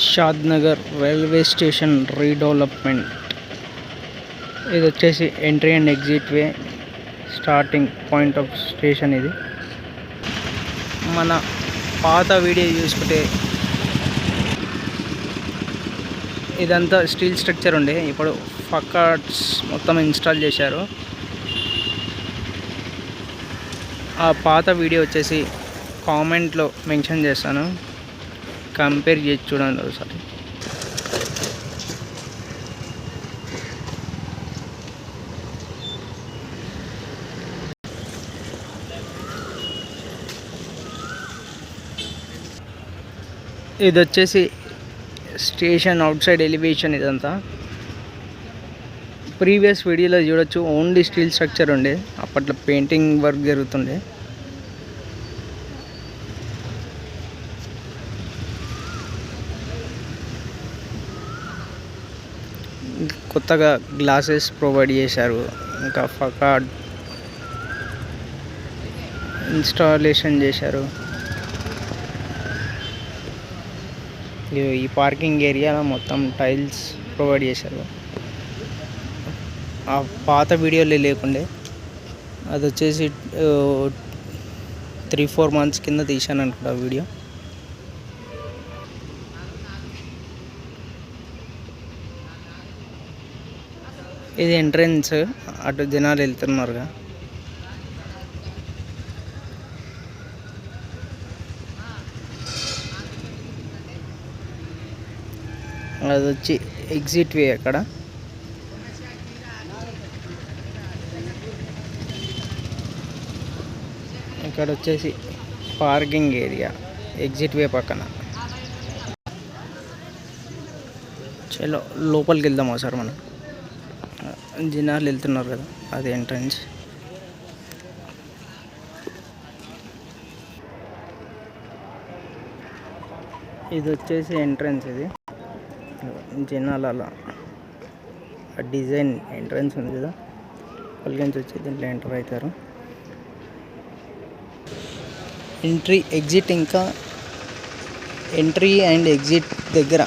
Shadnagar railway station redevelopment. ఇది వచ్చేసి entry and exit way, starting point of station. ఇది మన పాత వీడియో చూసుకుంటే ఇదంతా స్టీల్ స్ట్రక్చర్ ఉండే, ఇప్పుడు ఫకాట్స్ మొత్తం ఇన్స్టాల్ చేశారు. ఆ పాత వీడియో వచ్చేసి కామెంట్లో మెన్షన్ చేస్తాను, కంపేర్ చేసి చూడండి ఒకసారి. ఇది వచ్చేసి స్టేషన్ అవుట్ సైడ్ ఎలివేషన్. ఇదంతా ప్రీవియస్ వీడియోలో చూడొచ్చు, ఓన్లీ స్టీల్ స్ట్రక్చర్ ఉండే, అప్పట్లో పెయింటింగ్ వర్క్ జరుగుతుండే. కొత్తగా గ్లాసెస్ ప్రొవైడ్ చేశారు, ఇంకా ఫకాడ్ ఇన్స్టాలేషన్ చేశారు. ఈ పార్కింగ్ ఏరియాలో మొత్తం టైల్స్ ప్రొవైడ్ చేశారు. ఆ పాత వీడియోలో లేకుండే, అది వచ్చేసి 3-4 మంత్స్ కింద తీశాను అనుకుంటా వీడియో. ఇది ఎంట్రన్స్, అటు జనాలు వెళ్తున్నారుగా. అది వచ్చి ఎగ్జిట్ వే. అక్కడ ఇక్కడ వచ్చేసి పార్కింగ్ ఏరియా, ఎగ్జిట్ వే పక్కన. చలో లోపలికి వెళ్దామా సార్? మనం జనాలు వెళ్తున్నారు కదా, అది ఎంట్రన్స్. ఇది వచ్చేసి ఎంట్రన్స్. ఇది జనాలు అలా డిజైన్ ఎంట్రన్స్ ఉంది కదా, పలికించి వచ్చి దీంట్లో ఎంటర్ అవుతారు. ఎంట్రీ ఎగ్జిట్, ఇంకా ఎంట్రీ అండ్ ఎగ్జిట్ దగ్గర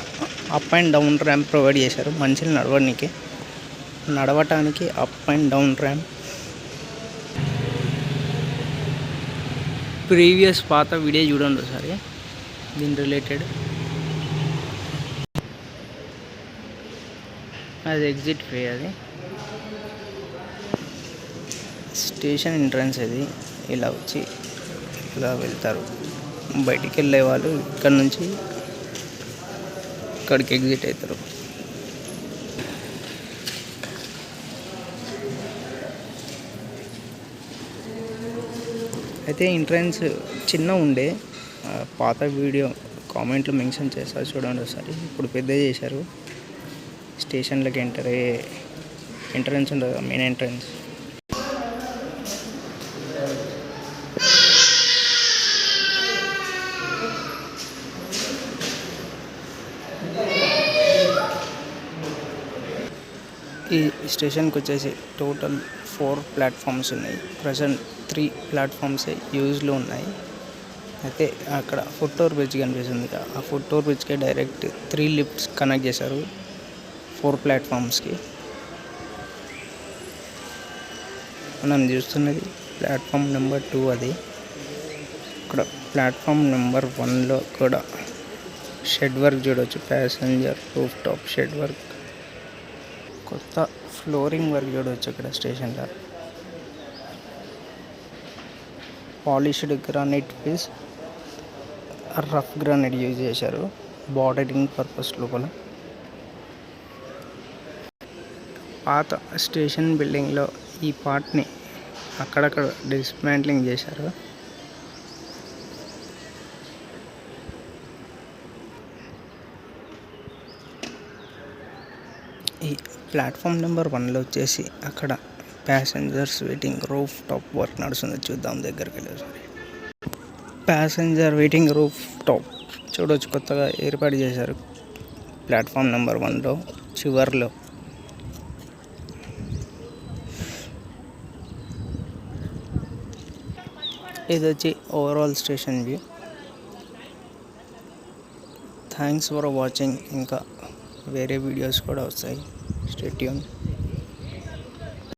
up and down ramp provide చేశారు మనుషులు నడవటానికి up and down ramp. Previous పాత వీడియో చూడండి ఒకసారి దీని రిలేటెడ్. అది ఎగ్జిట్ వే. అది స్టేషన్ ఎంట్రన్స్. ఇది ఇలా వచ్చి ఇలా వెళ్తారు. బయటికి వెళ్ళే వాళ్ళు ఇక్కడ నుంచి ఇక్కడికి ఎగ్జిట్ అవుతారు. అయితే ఎంట్రన్స్ చిన్న ఉండే, పాత వీడియో కామెంట్లో మెన్షన్ చేస్తారు చూడండి ఒకసారి. ఇప్పుడు పెద్ద చేశారు. స్టేషన్లోకి ఎంట్రన్స్ ఉండదు, మెయిన్ ఎంట్రన్స్. ఈ స్టేషన్కి వచ్చేసి టోటల్ 4 ప్లాట్ఫామ్స్ ఉన్నాయి. ప్రజెంట్ 3 ప్లాట్ఫామ్స్ యూజ్లో ఉన్నాయి. అయితే అక్కడ ఫుట్ ఓవర్ బ్రిడ్జ్ కనిపిస్తుంది, ఆ ఫుట్ ఓవర్ బ్రిడ్జ్కి డైరెక్ట్ 3 లిఫ్ట్స్ కనెక్ట్ చేశారు 4 ప్లాట్ఫామ్స్కి. మనం చూస్తున్నది ప్లాట్ఫామ్ నెంబర్ 2. అది ఇక్కడ ప్లాట్ఫామ్ నెంబర్ 1లో కూడా షెడ్ వర్క్ చూడవచ్చు, passenger roof top shed work. కొత్త ఫ్లోరింగ్ వర్క్ చూడవచ్చు ఇక్కడ స్టేషన్లో. Polished granite piece, rough granite use చేశారు బార్డరింగ్ పర్పస్ లోపల. పాత స్టేషన్ బిల్డింగ్లో ఈ పార్ట్ని అక్కడక్కడ డిస్మాంట్లింగ్ చేశారు. ఈ ప్లాట్ఫామ్ నెంబర్ 1లో వచ్చేసి అక్కడ passengers waiting roof top work నడుస్తుంది. చూద్దాం దగ్గరికి వెళ్ళి ఒకసారి. ప్యాసింజర్ వెయిటింగ్ రూఫ్ టాప్ చూడవచ్చు, కొత్తగా ఏర్పాటు చేశారు ప్లాట్ఫామ్ నెంబర్ 1లో చివర్లో. ఇది వచ్చి overall station view. Thanks for watching. ఇంకా వేరే వీడియోస్ కూడా వస్తాయి. Stay tune.